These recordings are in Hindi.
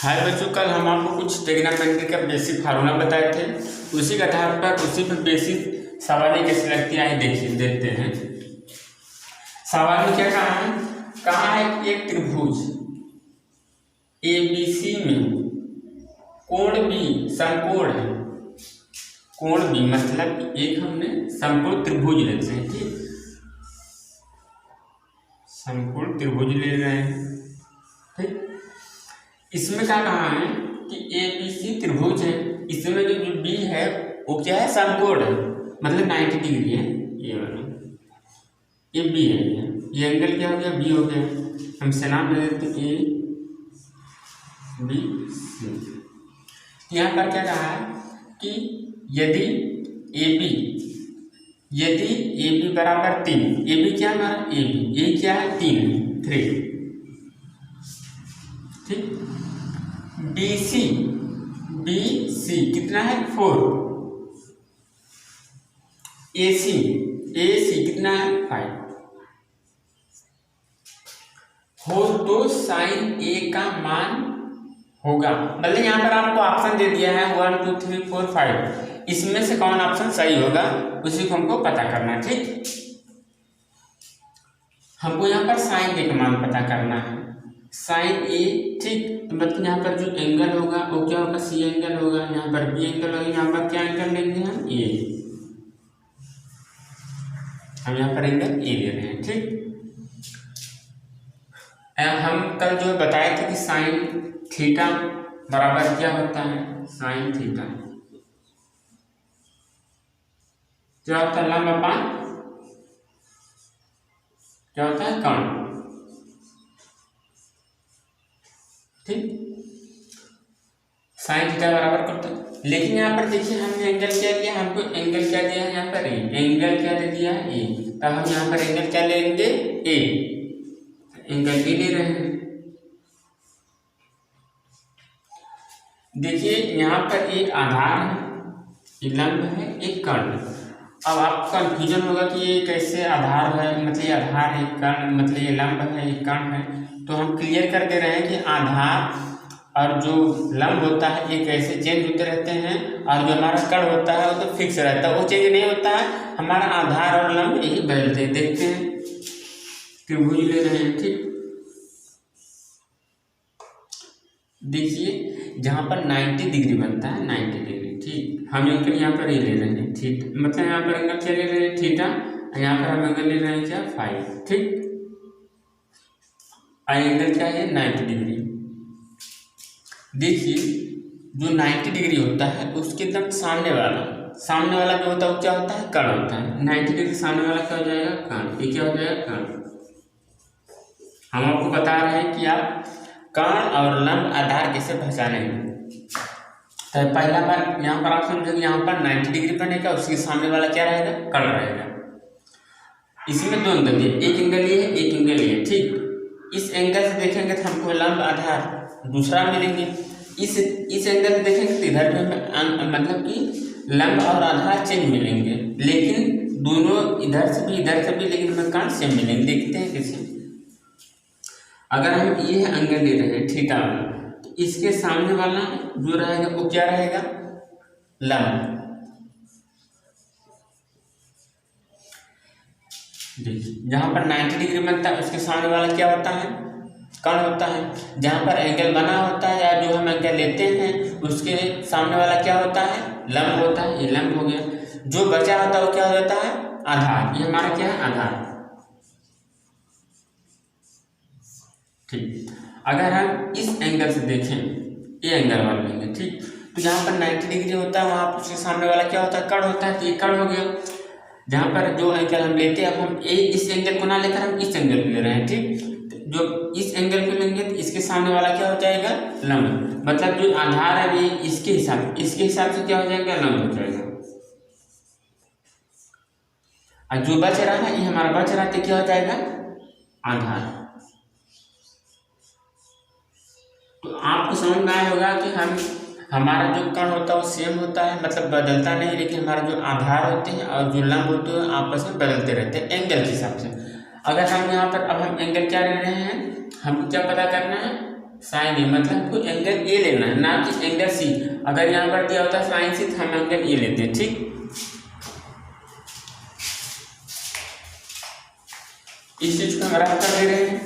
हाय बच्चों, कल हम आपको कुछ ट्रिग्नोमेट्री का बेसिक फार्मूला बताए थे। उसी के आधार पर उसी पर बेसिक सवाल कैसे लगती है देखिए देखते हैं। सवाल में क्या कहा है कि एक त्रिभुज ABC में कोण B समकोण है। कोण B मतलब एक हमने समकोण त्रिभुज लेते हैं, ठीक, समकोण त्रिभुज ले रहे हैं, ठीक। इसमें क्या कहा है कि ABC त्रिभुज है, इसमें जो B है वो क्या है, समकोण है, मतलब 90 डिग्री है। ये वाला ये B है, ये एंगल क्या हो गया, B हो गया। हम से नाम दे देते ABC। यहाँ पर क्या कहा है कि यदि AB बराबर 3, AB क्या हमारा AB, ये क्या है 3, ठीक। BC कितना है 4, AC कितना है 5 हो तो साइन A का मान होगा। मतलब यहाँ पर आपको ऑप्शन दे दिया है 1 2 3 4 5, इसमें से कौन ऑप्शन सही होगा उसी को हमको पता करना है, ठीक। हमको यहाँ पर साइन A का मान पता करना है, साइन A, ठीक। तो मतलब यहाँ पर जो एंगल होगा वो क्या होगा, C एंगल होगा, यहाँ पर B एंगल होगा, यहाँ पर क्या एंगल लेंगे हम A, हम यहाँ पर एंगल A ले रहे हैं, ठीक। हम कल जो बताए थे कि साइन थीटा बराबर क्या होता है, साइन थीटा क्या होता है, लंब अपान क्या होता है, कर्ण, ठीक। साइन थीटा बराबर करता है। लेकिन यहाँ पर देखिए हमने एंगल क्या दिया, हमको एंगल क्या दिया है, यहाँ पर एंगल क्या दे दिया है ए, तब हम यहाँ पर एंगल क्या लेंगे ए, एंगल ए ले रहे हैं। देखिए यहाँ पर एक आधार है, एक लंब है, एक कर्ण। अब आपको कंफ्यूजन होगा कि ये कैसे आधार है, मतलब ये आधार है, कर्ण मतलब ये लंब है, ये कर्ण है। तो हम क्लियर कर दे रहे हैं कि आधार और जो लंब होता है ये कैसे चेंज होते रहते हैं, और जो हमारा कर्ण होता है वो तो फिक्स रहता है, वो चेंज नहीं होता है। हमारा आधार और लंब यही बदलते हैं। देखते हैं, त्रिभुज ले रहे हैं, ठीक। देखिए जहाँ पर 90 डिग्री बनता है, 90 डिग्री, ठीक। हम एंगल यहाँ पर ये ले रहे हैं, ठीक, मतलब यहाँ पर एंगल क्या ले रहे हैं, थीटा, यहाँ पर हम एंगल ले रहे हैं क्या 5, ठीक। एंगल क्या है 90 डिग्री। देखिए जो 90 डिग्री होता है उसके एकदम सामने वाला जो होता है वो क्या होता है, कर्ण होता है। 90 डिग्री सामने वाला क्या हो जाएगा, कर्ण, ये क्या हो जाएगा, कर्ण। हम आपको बता रहे हैं कि आप कर्ण और लंब आधार कैसे पहचानेंगे। तो पहला बार यहाँ पर आप समझोगे, यहाँ पर 90 डिग्री बनेगा, उसके सामने वाला क्या रहेगा, कर्ण रहेगा। इसमें दो एंगल दिए, एक एंगल ये है, एक एंगल ये है, ठीक। इस एंगल से देखेंगे तो हमको लंब आधार दूसरा मिलेंगे, इस एंगल से देखेंगे तो इधर पे मतलब कि लंब और आधार चेंज मिलेंगे, लेकिन दोनों इधर से भी लेकिन हमें कर्ण सेम मिलेंगे। देखते हैं कैसे। अगर हम ये एंगल ले रहे हैं थीटा वाला, तो इसके सामने वाला जो रहेगा वो क्या रहेगा, लंब। देखिए जहाँ पर 90 डिग्री बनता है उसके सामने वाला क्या होता है, कर्ण होता है। जहाँ पर एंगल बना होता है या जो हम एंगल लेते हैं उसके सामने वाला क्या होता है, लंब होता है, ये लंब हो गया। जो बचा होता है वो क्या हो जाता है, आधार। ये हमारा क्या है, आधार, ठीक। अगर हम इस एंगल से देखें, ये एंगल वाला लेंगे, ठीक, तो जहाँ पर 90 डिग्री होता है वहाँ पर उसके सामने वाला क्या होता है, कर्ण होता है, तो ये कर्ण हो गया। जहाँ पर जो एंगल हम लेते हैं, अब हम इस एंगल को ना लेकर हम इस एंगल को ले रहे हैं, ठीक। जो इस एंगल को लेंगे तो इसके सामने वाला क्या हो जाएगा, लंब। मतलब जो आधार है ये इसके हिसाब से क्या हो जाएगा, लंब हो जाएगा। और जो बच रहा है ये हमारा बच रहा है, क्या हो जाएगा, आधार। तो आपको समझ में आया होगा कि हमारा जो कर्ण होता है वो सेम होता है, मतलब बदलता नहीं, लेकिन हमारा जो आधार होते हैं और जो लंब होते हैं आपस में बदलते रहते हैं एंगल के हिसाब से। अगर हम यहाँ पर अब हम एंगल क्या ले रहे हैं, हमको क्या पता करना है, साइन ए, मतलब हमको एंगल ए लेना है, ना कि एंगल सी। अगर यहाँ पर दिया होता है साइन सी तो हम एंगल ए लेते हैं। ठीक, इस चीज को हम रफ कर दे रहे हैं।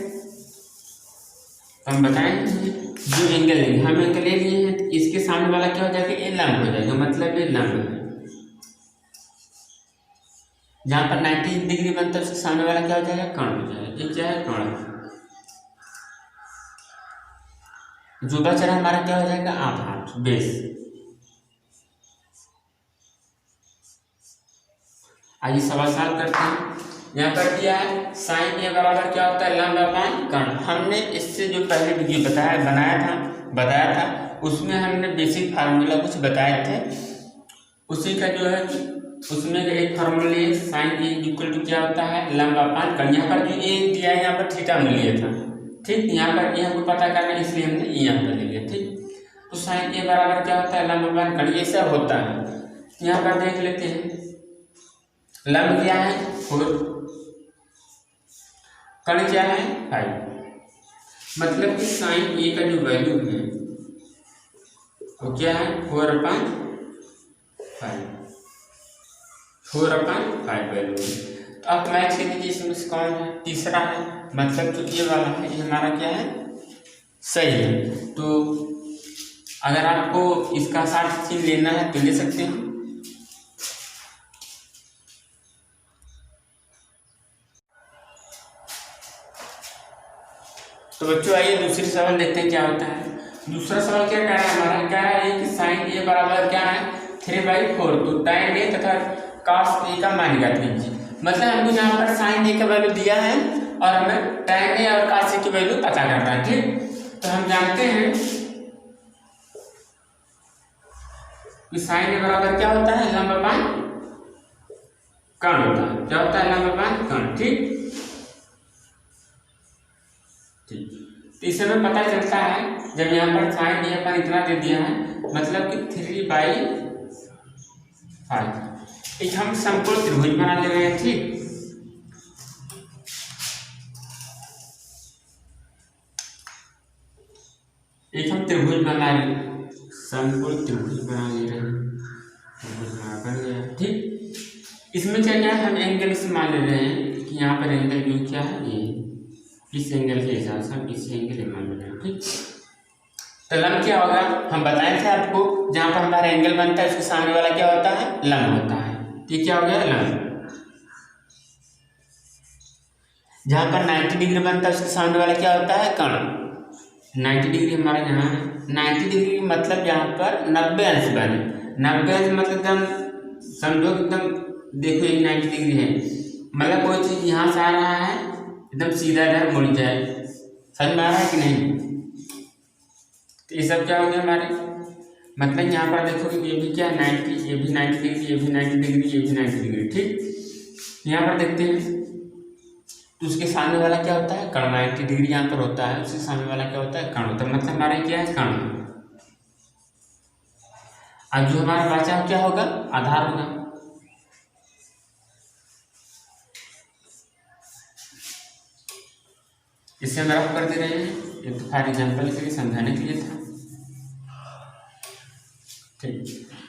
हम बताएंगे जो एंगल लेंगे, हम एंगल ले लिए हैं तो इसके सामने वाला क्या हो जाएगा, ए लंब हो जाएगा, मतलब ये लंब है। जहाँ पर 90 डिग्री बनता है उसके सामने वाला क्या हो जाएगा, कर्ण हो जाएगा। ये क्या है, कर्ण। जो बच रहा हमारा क्या हो जाएगा, आधार, बेस। आइए सवाल सॉल्व करते हैं। यहाँ पर दिया है साइन ए बराबर क्या होता है, लंब अपान कर्ण। हमने इससे जो पहले वीडियो बताया था उसमें हमने बेसिक फार्मूला कुछ बताए थे, उसी का जो है उसमें एक फार्मूले साइन ए इक्वल टू क्या होता है, लंब अपान कर्ण। यहाँ पर जो ए दिया है यहाँ पर थीटा में लिया था। ठीक, यहाँ पर ए हमको पता करना है इसलिए हमने यहाँ पर ले लिया। ठीक, तो साइन ए बराबर क्या होता है, लंब अपान कर्ण। ये सब होता है। यहाँ पर देख लेते हैं, लंब क्या है 4, कर्ण क्या है 5, मतलब कि साइन ए का जो वैल्यू है वो क्या है 4/5 वैल्यू है। तो अब मैच के लीजिए, इसमें से कौन है, तीसरा है, मतलब जो ये वाला है ये हमारा क्या है, सही है। तो अगर आपको इसका 60 लेना है तो ले सकते हैं। तो बच्चों आइए दूसरी सवाल देखते हैं क्या होता है। दूसरा सवाल क्या कह रहा है हमारा, कह रहा है कि साइन ए बराबर क्या है 3/4, तो tan ए तथा cos ए का मान ज्ञात कीजिए। मतलब हमको यहाँ पर साइन ए का वैल्यू दिया है और हमें tan ए और cos ए की वैल्यू पता करना है। ठीक, तो हम जानते हैं कि साइन ए बराबर क्या होता है, लंब अपान कर्ण होता है। क्या होता है, लंब अपान कर्ण। ठीक, तो इससे हमें पता चलता है जब यहाँ पर साइन ए पर इतना दे दिया है, मतलब कि 3/5 एक हम समकोण त्रिभुज बना ले रहे हैं। ठीक, एक हम त्रिभुज बना रहे हैं, समकोण त्रिभुज बना ले रहे हैं, त्रिभुज बन गया। ठीक, इसमें क्या क्या हम एंगल से मान ले रहे हैं कि यहाँ पर एंगल व्यू क्या है, ये इस एंगल के हिसाब से हम इस एंगल मान ले रहे हैं। ठीक, तो लंब क्या होगा, हम बताए थे आपको, जहाँ पर हमारा एंगल बनता है उसके सामने वाला क्या होता है, लंब होता है। ये क्या हो गया, लंब। जहाँ पर 90 डिग्री बनता है उसके सामने वाला क्या होता है, कर्ण। 90 डिग्री हमारे यहाँ 90 डिग्री मतलब यहाँ पर 90 अंश बने। 90 अंश मतलब एकदम समझो एकदम, देखो ये 90 डिग्री है, मतलब कोई चीज यहाँ से आ रहा है एकदम सीधा इधर मुड़ जाए। समझ में आ रहा है कि नहीं। तो ये सब क्या हो गया हमारे, मतलब यहाँ पर देखो कि ये भी क्या 90, ये भी 90 डिग्री, ये भी 90 डिग्री, ये भी 90 डिग्री। ठीक, यहाँ पर देखते हैं तो उसके सामने वाला क्या होता है, कर्ण। 90 डिग्री यहाँ पर होता है, उसके सामने वाला क्या होता है, कर्ण होता है, मतलब हमारा क्या है, कर्ण। अब जो हमारा बचा क्या होगा, आधार होगा। इसे हम रफ कर दे रहे हैं, ये तो फॉर एग्जाम्पल के लिए समझाने के लिए था। ठीक,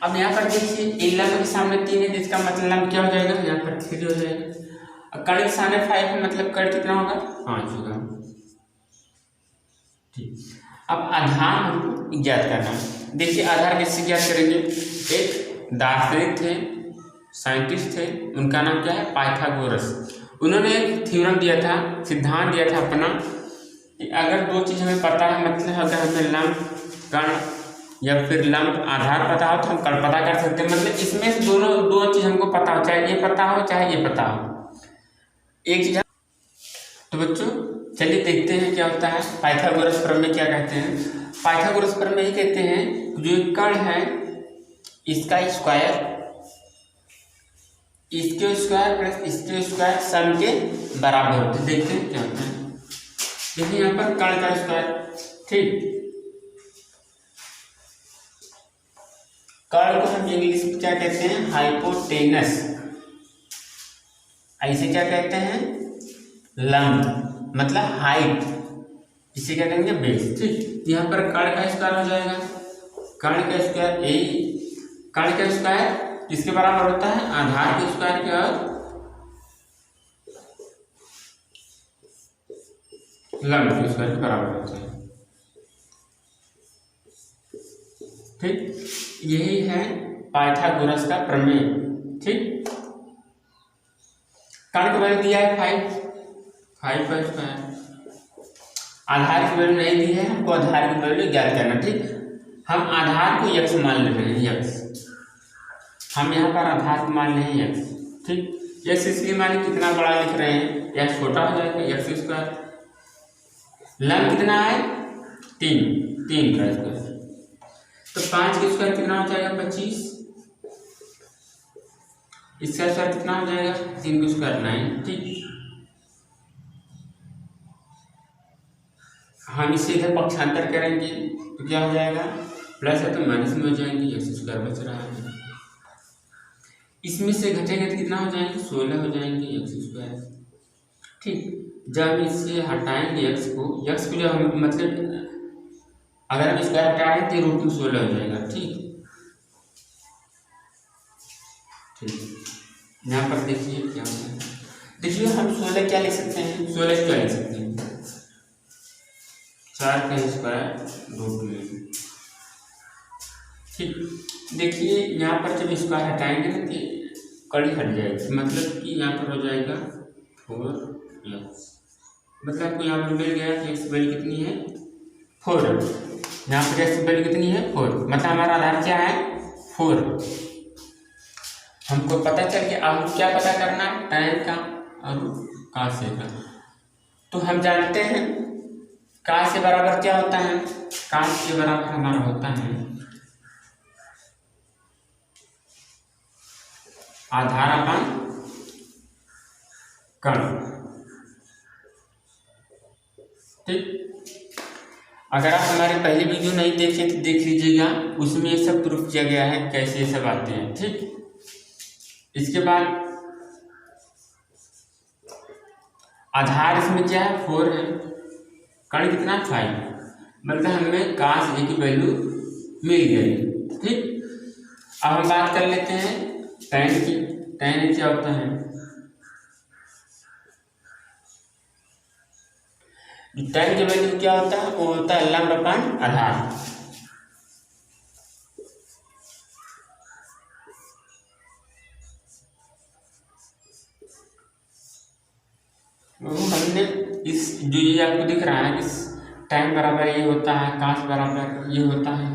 अब यहाँ पर देखिए ए लंब के सामने 3 है, इसका मतलब लंब क्या हो जाएगा, यहाँ पर 3 हो जाएगा। और कर्ण के सामने 5 है, मतलब कर्ण कितना होगा, 5 होगा। ठीक, अब आधार हमको ज्ञात करना है। देखिए आधार कैसे ज्ञात करेंगे, एक दार्शनिक थे, साइंटिस्ट थे, उनका नाम क्या है, पाइथागोरस। उन्होंने एक थ्योरम दिया था, सिद्धांत दिया था अपना, कि अगर दो चीज़ हमें पता है, मतलब अगर हमें लंब कर्ण या फिर लंब आधार पता हो तो हम कर्ण पता कर सकते हैं। मतलब इसमें से दो चीज़ हमको पता हो, चाहे ये पता हो चाहे ये पता हो, एक चीज़। तो बच्चों चलिए देखते हैं क्या होता है। पाइथागोरस प्रमेय क्या कहते हैं, पाइथागोरस प्रमेय ये कहते हैं जो कर्ण है इसका स्क्वायर, इसके स्क्वायर प्लस इसके स्क्वायर सम के बराबर होते। देखते हैं क्या होता है। देखिए यहाँ पर कर्ण का स्क्वायर, ठीक, कर्ण को हम इंग्लिश में क्या कहते हैं, हाइपोटेनस। ऐसे क्या कहते हैं, लंब, मतलब हाइट, इसे क्या करेंगे बेस। ठीक, यहाँ पर कर्ण का स्क्वायर हो जाएगा, कर्ण का स्क्वायर ए, कर्ण का स्क्वायर किसके बराबर होता है, आधार के स्क्वायर के और लंब के स्क्वायर के बराबर होता है। ठीक, यही है पाइथागोरस का प्रमेय। ठीक, कर्ण का वैल्यू दिया है 5 का स्क्वायर, आधार की वैल्यू नहीं दी है, हमको आधार की वैल्यू ज्ञात करना। ठीक, हम आधार को x मान ले रहे हैं, x हम यहाँ पर आधार को मान ले हैं x। ठीक, x इसलिए मान कितना बड़ा लिख रहे हैं, x छोटा हो जाएगा x स्क्वायर, लंब कितना है 3 का स्क्वायर, तो 5 का स्क्वायर कितना हो जाएगा 25, इसका स्क्वायर कितना हो जाएगा 3 का स्क्वायर 9। ठीक, हम इसे इधर पक्षांतर करेंगे तो क्या हो जाएगा, प्लस है तो माइनस में हो जाएंगे, एक्स स्क्वायर बच रहा है, इसमें से घटेंगे तो कितना हो जाएंगे 16 हो जाएंगे एक्स स्क्वायर। ठीक, जब इससे हटाएंगे एक्स को जो हम मतलब अगर हम स्क्वायर हटाएंगे तो रूट में 16 हो जाएगा। ठीक, यहाँ पर देखिए क्या होता है, देखिए हम 16 क्या लिख सकते हैं, 16 क्या लिख सकते हैं, 4 का स्क्वायर रूट में। ठीक, देखिए यहाँ पर जब स्क्वायर हटाएंगे ना तो कड़ी हट जाएगी, मतलब कि यहाँ पर हो जाएगा 4x, मतलब आपको यहाँ पर मिल गया कि एक्स वैल्यू कितनी है 4, यहाँ पर एक्स वैल्यू कितनी है 4, मतलब हमारा आधार क्या है 4। हमको पता चल गया, अब क्या पता करना है, tan का और cos का। तो हम जानते हैं cos के बराबर क्या होता है, cos के बराबर हमारा होता है आधार अपन कर्ण। ठीक, अगर आप हमारे पहली वीडियो नहीं देखे तो देख लीजिएगा, उसमें ये सब प्रूफ किया गया है कैसे ये सब आते हैं। ठीक, इसके बाद आधार इसमें क्या है 4 है, कर्ण कितना 5, मतलब हमें cos a की वैल्यू मिल गई। ठीक, अब हम बात कर लेते हैं tan की, tan क्या होता है, tan की वैल्यू क्या होता है, वो होता है लंब अपन आधार। हमने इस जो ये आपको दिख रहा है, इस tan बराबर ये होता है, cos बराबर ये होता है,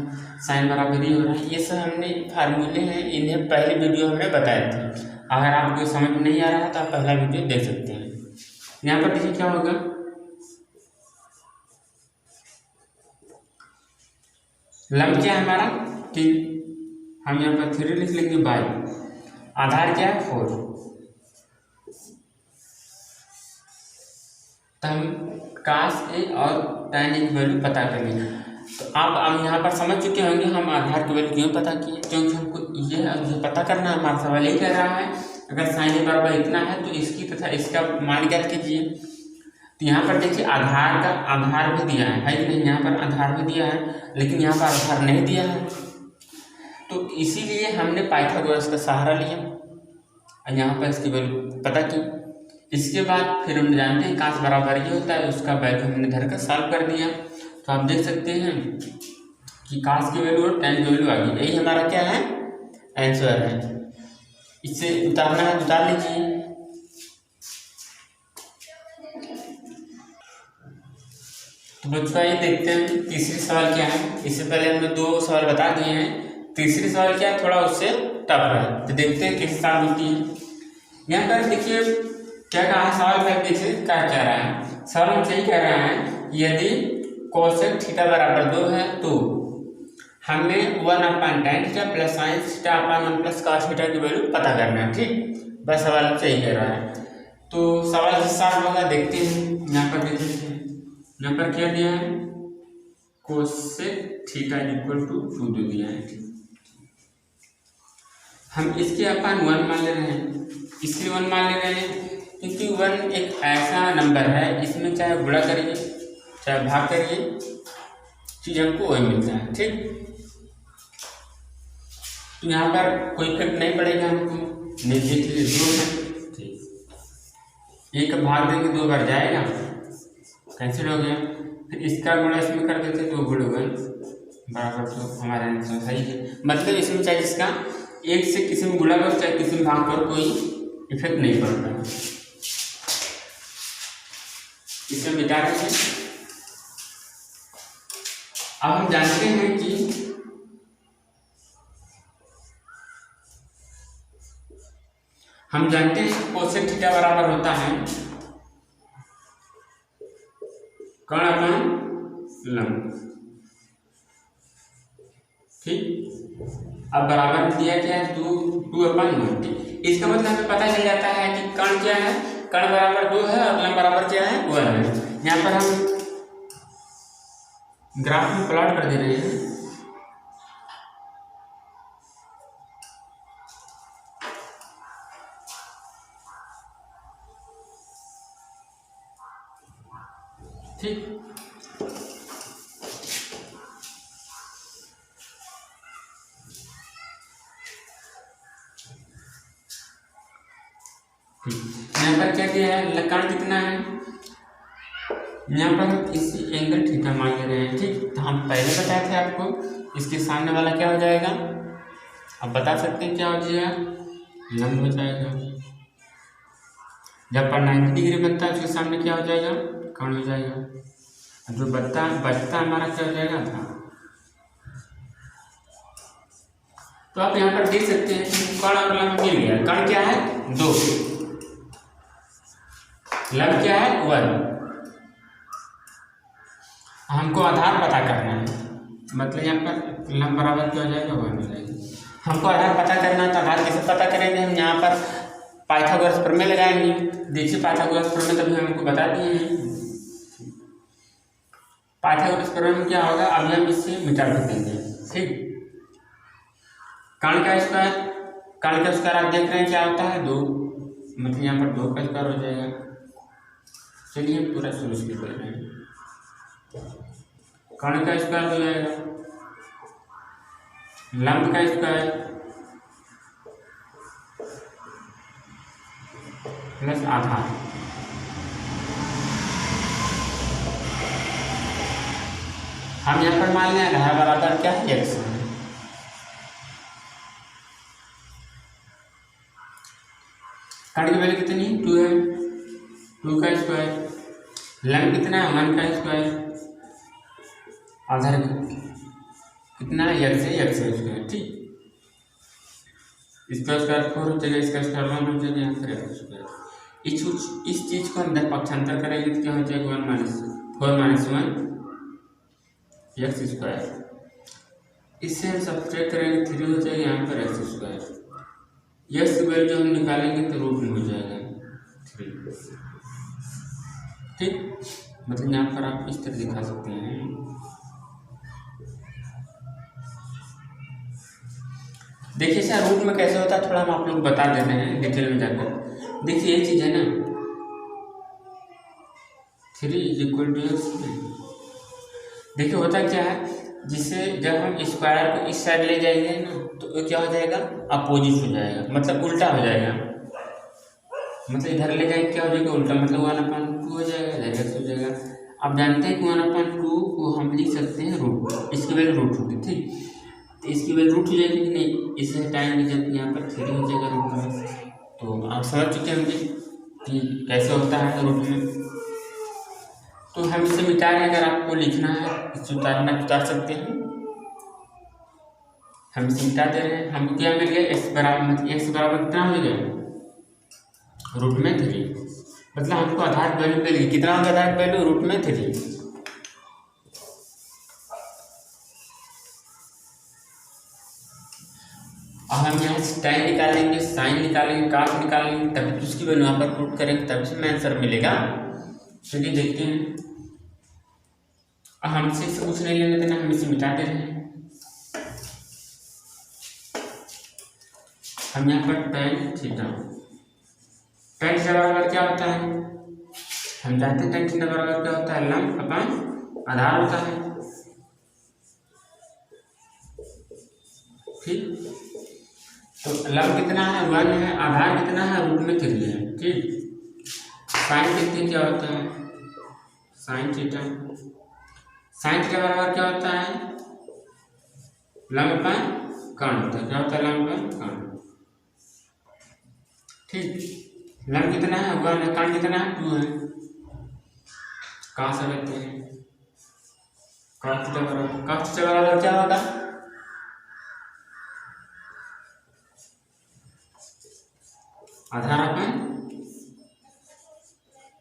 sin बराबर ये हो रहा है, ये सब हमने फार्मूले हैं, इन्हें पहले वीडियो हमने बताए थे। अगर आपको समझ में नहीं आ रहा है तो आप पहला वीडियो देख सकते हैं। यहाँ पर देखिए क्या होगा, लंब क्या है हमारा 3, हम यहाँ पर 3 लिख लेंगे बाई, आधार क्या है 4, तो हम cos a और tan a की वैल्यू पता कर लेंगे। तो आप यहाँ पर समझ चुके होंगे हम आधार की वैल्यू क्यों पता किए, क्योंकि हमको ये पता करना है, हमारा सवाल यही कह रहा है अगर sin a बराबर इतना है तो इसकी तथा इसका मान ज्ञात कीजिए। तो यहाँ पर देखिए आधार का आधार भी दिया है कि नहीं, यहाँ पर आधार भी दिया है लेकिन यहाँ पर आधार नहीं दिया है, तो इसीलिए हमने पाइथागोरस का सहारा लिया और यहाँ पर इसकी वैल्यू पता की। इसके बाद फिर हम जानते हैं cos बराबर ये होता है, उसका वैल्यू हमने धर कर सॉल्व कर दिया। तो आप देख सकते हैं कि cos की वैल्यू और tan की वैल्यू आ गई, यही हमारा क्या है आंसर है। इससे उतारना है उतार लीजिए। तो बच्चों ये देखते हैं तीसरी सवाल क्या है। इससे पहले हमने 2 सवाल बता दिए हैं, तीसरी सवाल क्या है थोड़ा उससे टफ है, तो देखते हैं किस सवाल होती है। यहाँ पर देखिए क्या कहा है सवाल में, देखिए क्या कह रहा है, सवाल हमसे ही कह रहा है यदि कोसेक थीटा बराबर 2 है तो हमें 1/tan theta plus sin theta अपन 1 प्लस cos थीटा की वैल्यू पता करना है। ठीक, बस सवाल हमसे ही कह रहा है। तो सवाल किस साथ होगा देखते हैं। यहाँ पर देखिए यहाँ पर क्या दिया है, कोसेक थीटा इक्वल टू 2 दिया है। हम इसके अपन 1 मान ले रहे हैं, इसलिए 1 मान ले रहे हैं क्योंकि 1 एक ऐसा नंबर है इसमें चाहे गुणा करिए चाहे भाग करिए, चीज हमको वही मिलता है। ठीक, तो यहाँ पर कोई इफेक्ट नहीं पड़ेगा हमको, नहीं देखिए 2 है। ठीक, 1 भाग देंगे 2 बार जाएगा, कैंसिल हो गया। फिर इसका गुणा इसमें कर देते 2 गुण बराबर, तो हमारा आंसर सही है। मतलब इसमें चाहे इसका 1 से किसी में गुणा करो चाहे किसी में भाग करो, कोई इफेक्ट नहीं पड़ता। इसे मिटा देंगे। अब हम जानते हैं कि कोसेक थीटा बराबर होता है कर्ण अपन लंब। ठीक, अब बराबर में दिया क्या है 2 अपन 2। इसका मतलब हमें पता चल जाता है कि कर्ण क्या है, कर्ण बराबर 2 है और लंब बराबर क्या है 1 है। यहाँ पर हम ग्राफ में प्लॉट कर दे रहे हैं। ठीक, यहाँ पर क्या दिया है, कर्ण कितना है, यहाँ पर हम इसी एंगल थीटा मान ले रहे हैं। ठीक, तो हम पहले बताए थे आपको, इसके सामने वाला क्या हो जाएगा, अब बता सकते हैं क्या हो जाएगा, लंब हो जाएगा। जब पर 90 डिग्री बनता है उसके सामने क्या हो जाएगा, कर्ण हो जाएगा। जो बचता हमारा क्या हो जाएगा था। तो आप यहाँ पर देख सकते हैं कि कर्ण और लंब मिल गया। कर्ण क्या है 2, लंब क्या है 1। हमको आधार पता करना है, मतलब यहाँ पर लंब बराबर क्या हो जाएगा 1 हो जाएगा। हमको आधार पता करना है, तो आधार कैसे पता करेंगे, हम यहाँ पर पाइथागोरस प्रमेय लगाएंगे। देखिए पाइथागोरस प्रमेय तभी हमको बता दिए हैं। पाइथागोरस प्रमेय में क्या होगा, अभी हम इससे मिटा देंगे। ठीक, कर्ण का स्क्वायर आप देख रहे हैं क्या होता है 2, मतलब यहाँ पर 2 का स्क्वायर हो जाएगा। चलिए पूरा शुरू से कर रहे हैं। कर्ण का स्क्वायर हो जाएगा, लंब का स्क्वायर प्लस आधार। हम यहाँ पर मान लें आधार बराबर क्या है x। कर्ण की वैल्यू कितनी 2 है, 2 का स्क्वायर। लंब कितना है 1 का स्क्वायर। आधार कितना है x है, x स्क्वायर। ठीक, इसका स्क्वायर 4 हो जाएगा, इसका स्क्वायर 1 हो जाएगा, यहाँ पर x स्क्वायर। इस चीज को अंदर पक्षांतर करेंगे तो क्या हो जाएगा 4 - 1 x स्क्वायर। इससे हम सब्ट्रैक्ट करेंगे 3 हो जाएगा, यहाँ पर x स्क्वायर। x की वैल्यू जो हम निकालेंगे तो रूट में हो जाएगा 3। ठीक, मतलब यहाँ पर आप इस तरह दिखा सकते हैं। देखिए सर रूट में कैसे होता है थोड़ा हम आप लोग बता देते हैं डिटेल में जाकर। देखिए ये चीज है ना 3 = x। देखिए होता क्या है, जिससे जब हम स्क्वायर को इस साइड ले जाएंगे ना तो क्या हो जाएगा अपोजिट हो जाएगा, मतलब उल्टा हो जाएगा। मतलब इधर ले जाएंगे क्या हो जाएगा उल्टा, मतलब 1/2 हो जाएगा, इधर x हो जाएगा। अब जानते हैं कि 1/2 को हम लिख सकते हैं रूट, इसकी वैल्यू रूट होगी। ठीक, तो इसकी वैल्यू रूट हो जाएगी कि नहीं, इसे हटाएंगे जब यहाँ पर 3 हो जाएगा रूट में। तो आप समझ चुके होंगे कि कैसे होता है रूट में। तो हम इसे मिटा रहे हैं, अगर आपको लिखना है इसे उतार सकते हैं। हम इसे मिटा दे रहे हैं, हमको क्या मिल गया x बराबर कितना हो गया रूट में 3। मतलब हमको आधार वैल्यू मिल गई, कितना होगा आधार वैल्यू रूट में 3। और हम यहाँ से tan निकालेंगे, साइन निकालेंगे, कास निकालेंगे, तभी तो उसकी वैल्यू यहाँ पर पुट करेंगे, तभी से हमें आंसर मिलेगा। चलिए देखते हैं। हमसे इसे कुछ नहीं लेने देना, हम इसे मिटा दे रहे हैं। हम यहाँ पर tan थीटा बराबर क्या होता है हम जानते हैं tan थीटा बराबर क्या होता है, लंब अपॉन आधार होता है। ठीक, तो लंब कितना है 1 है, आधार कितना है √3 है। ठीक, साइन देखते क्या होता है, साइन थीटा बराबर क्या होता है, लंब अपॉन कर्ण होता है। क्या होता है, लंब अपॉन कर्ण। ठीक, लंब कितना है 1 है, कर्ण कितना है 2 है। कहाँ से लेते हैं, cos थीटा बराबर क्या होगा, आधार अपॉन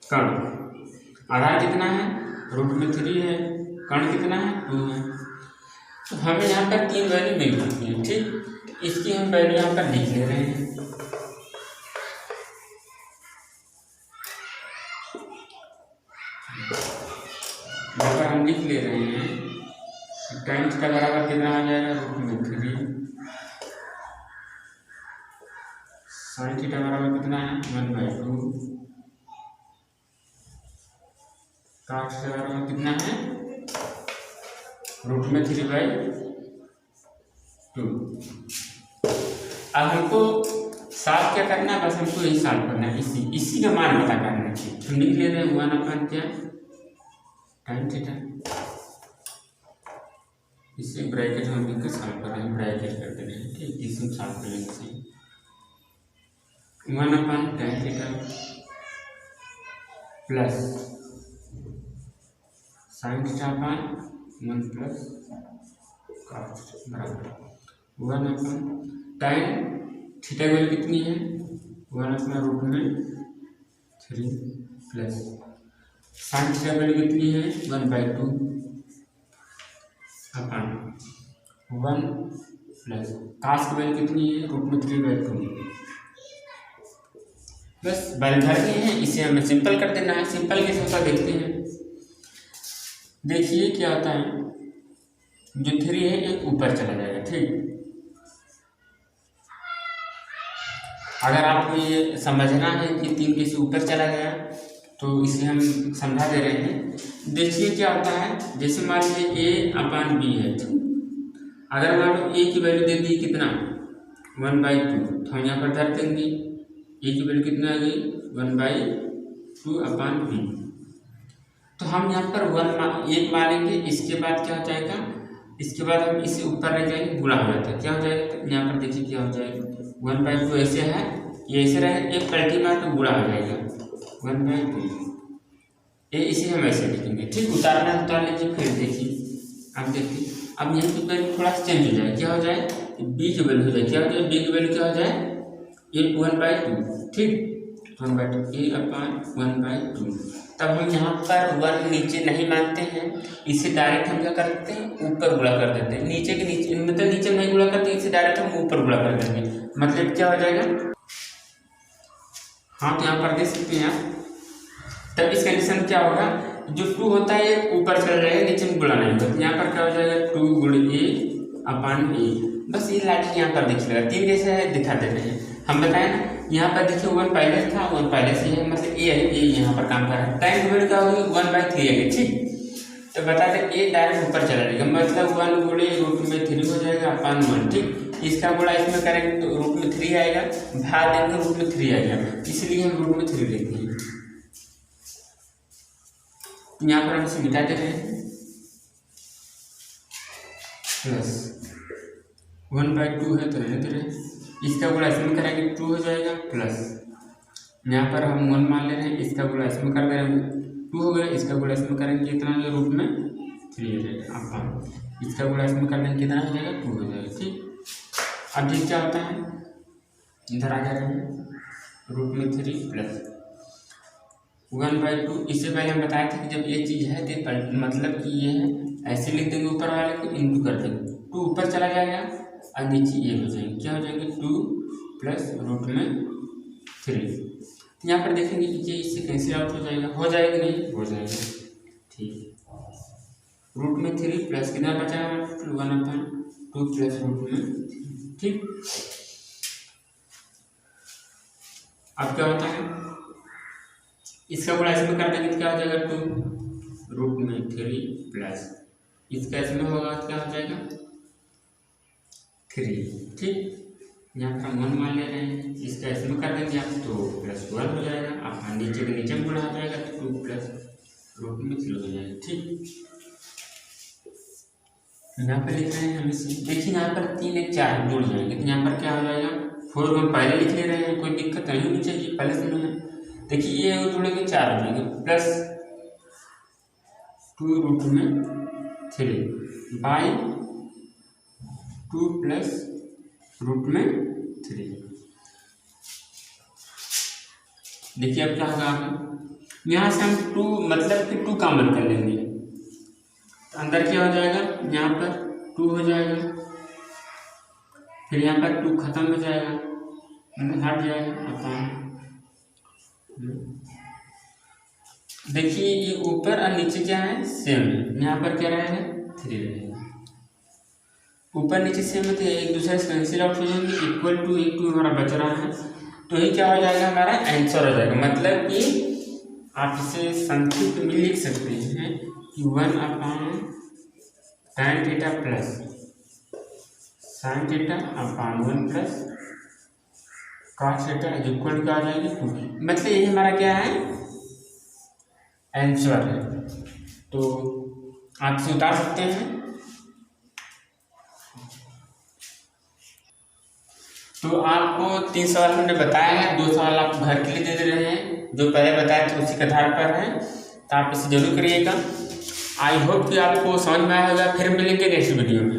कर्ण। आधार कितना है √3 है, कर्ण कितना है 2 है। तो हमें यहाँ पर 3 वैल्यू मिल चुकी है। ठीक, इसकी हम वैल्यू यहाँ पर लिख ले रहे हैं। यहाँ पर हम लिख ले रहे हैं tan थीटा बराबर कितना आ जाएगा √3, sin थीटा बराबर कितना है 1/2, cos थीटा बराबर कितना है √3/2। अब हमको सॉल्व क्या करना है, बस हमको यही सॉल्व करना है, इसी का मान पता करना है। हम लिख ले रहे हैं 1 क्या tan थीटा, इसे ब्रैकेट हम लिखकर सॉल्व कर रहे हैं, ब्रैकेट कर दे रहे हैं। ठीक, इसे सॉल्व कर लेंगे 1 tan theta plus sin theta 1 plus cos बराबर 1 tan थीटा वैल्यू कितनी है 1/√3 प्लस sin थीटा वैल्यू कितनी है 1/2 अपन 1 प्लस cos की वैल्यू कितनी है √3/2। बस वैल्यू भर गए हैं, इसे हमें सिंपल कर देना है। सिंपल कैसे होता देखते हैं। देखिए क्या होता है, जो 3 है एक ऊपर चला जाएगा। ठीक, अगर आपको ये समझना है कि 3 कैसे ऊपर चला गया तो इसे हम समझा दे रहे हैं। देखिए क्या होता है, जैसे मान लीजिए a/b है। अगर मान लो a की वैल्यू दे दी कितना 1/2, तो हम यहाँ पर धर देंगे a की वैल्यू कितना आ गई 1/2/b। तो हम यहाँ पर 1 मानेंगे। इसके बाद क्या हो जाएगा, इसके बाद हम इसे ऊपर ले जाएंगे, गुणा हो जाता है। क्या हो जाएगा, तो यहाँ पर देखिए क्या हो जाएगा 1/2 ऐसे है, ये ऐसे रहे, एक पलटी मार तो गुणा हो जाएगा 1/2। ये इसे हम ऐसे लिखेंगे। ठीक, उतारना उतार लीजिए। फिर देखिए, अब देखिए, अब यहाँ की वैल्यू थोड़ा सा चेंज हो जाए। क्या हो जाए, b की वैल्यू हो जाए, क्या हो जाए, b की वैल्यू क्या हो जाए 1/2। ठीक, 1/2 a/1/2। तब हम यहाँ पर 1 नीचे नहीं मानते हैं, इसे डायरेक्ट हम क्या करते हैं, ऊपर गुणा कर देते हैं। नीचे के नीचे मतलब नीचे नहीं गुणा करते, इसे डायरेक्ट हम ऊपर गुणा कर देंगे। मतलब क्या हो जाएगा, हाँ तो यहाँ पर देख सकते हैं आप। तब इस कंडीशन क्या होगा, जो 2 होता है ये ऊपर चल जाएगा, नीचे में गुणा नहीं होगा। यहाँ पर क्या हो जाएगा 2 × a/a। बस ये लाइन यहाँ पर दिख लेगा। 3 कैसे है दिखा दे रहे हैं, हम बताएं ना। यहाँ पर देखिए 1 पहले था, 1 पहले से है, मतलब a है, a यहाँ पर काम कर रहा है। tan की वैल्यू क्या होगी 1/3 है। ठीक, तो बता दें a डायरेक्ट ऊपर चला जाएगा, मतलब 1 × √3 हो जाएगा अपन 1। ठीक, इसका गुणा इसमें करेंगे तो √3 आएगा, भाग देंगे √3 आएगा, इसलिए हम √3 लेते हैं। यहाँ पर हम इसे मिटा दे रहे हैं, प्लस 1/2 है तो रहने दे रहे हैं, इसका गुणा इसमें करेंगे 2 हो जाएगा, प्लस यहाँ पर हम 1 मान ले रहे हैं, इसका गुणा इसमें कर दे रहे हैं 2 हो गया, इसका गुणा इसमें करेंगे कितना हो जाएगा √3 हो जाएगा। अपन इसका गुणा इसमें कर लेंगे कितना हो जाएगा 2 हो जाएगा। ठीक, अब ये क्या होता है, इधर आ जा रहे हैं √3 प्लस 1/2। इससे पहले हम बताए थे कि जब ये चीज़ है तो मतलब कि ये है, ऐसे लिख देंगे ऊपर वाले को, इंटू कर देंगे, 2 ऊपर चला जाएगा और नीचे ये हो जाएंगे। क्या हो जाएंगे 2 प्लस √3। यहाँ पर देखेंगे कि ये इससे कैंसिल आउट हो जाएगा, नहीं हो जाएगा। ठीक, √3 प्लस कितना बचा है 1/2 प्लस √3। ठीक, अब क्या होता है, इसका गुणा इसमें कर देंगे तो क्या हो जाएगा 2 रूट में 3 प्लस इसका इसमें होगा तो क्या हो जाएगा 3। ठीक, यहाँ पर हम 1 मान ले रहे हैं, इसका इसमें कर देंगे आप तो +1 हो जाएगा। आप नीचे के नीचे में गुणा हो जाएगा तो 2 प्लस रूट में 3 हो जाएगा। ठीक, यहाँ पर लिख रहे हैं हम इसे, देखिए यहाँ पर 3 1 4 जुड़ जाएंगे तो यहाँ पर क्या हो जाएगा 4 हम पहले लिख ले रहे हैं, कोई दिक्कत नहीं होनी चाहिए, पहले से नहीं है। देखिए ये जुड़ेंगे 4 हो जाएंगे प्लस 2 रूट में 3 बाई 2 प्लस रूट में 3। देखिए अब क्या होगा आगे, यहाँ से हम 2 मतलब कि 2 कॉमन कर लेंगे तो अंदर क्या हो जाएगा, यहाँ पर 2 हो जाएगा, फिर यहाँ पर 2 खत्म हो जाएगा, हट जाएगा अपन। देखिए ये ऊपर और नीचे क्या है सेम है, यहाँ पर क्या रहेगा 3 रहेगा, ऊपर नीचे सेम है तो एक दूसरे से कैंसिल आउट हो जाएंगे, इक्वल टू एक 2 हमारा बच रहा है तो ये क्या हो जाएगा हमारा आंसर हो जाएगा। मतलब कि आप इसे संक्षिप्त में लिख सकते हैं कि 1/tan theta plus sin theta upon 1 plus cos theta is equal to क्या हो जाएगी 2। मतलब ये हमारा क्या है आंसर है, तो आप इसे उतार सकते हैं। तो आपको 3 सवाल हमने बताया है, 2 सवाल आप घर के लिए दे रहे हैं, जो पहले बताए थे उसी के आधार पर है, तो आप इसे जरूर करिएगा। आई होप कि आपको समझ में आया होगा। फिर मिलेंगे नेक्स्ट वीडियो में।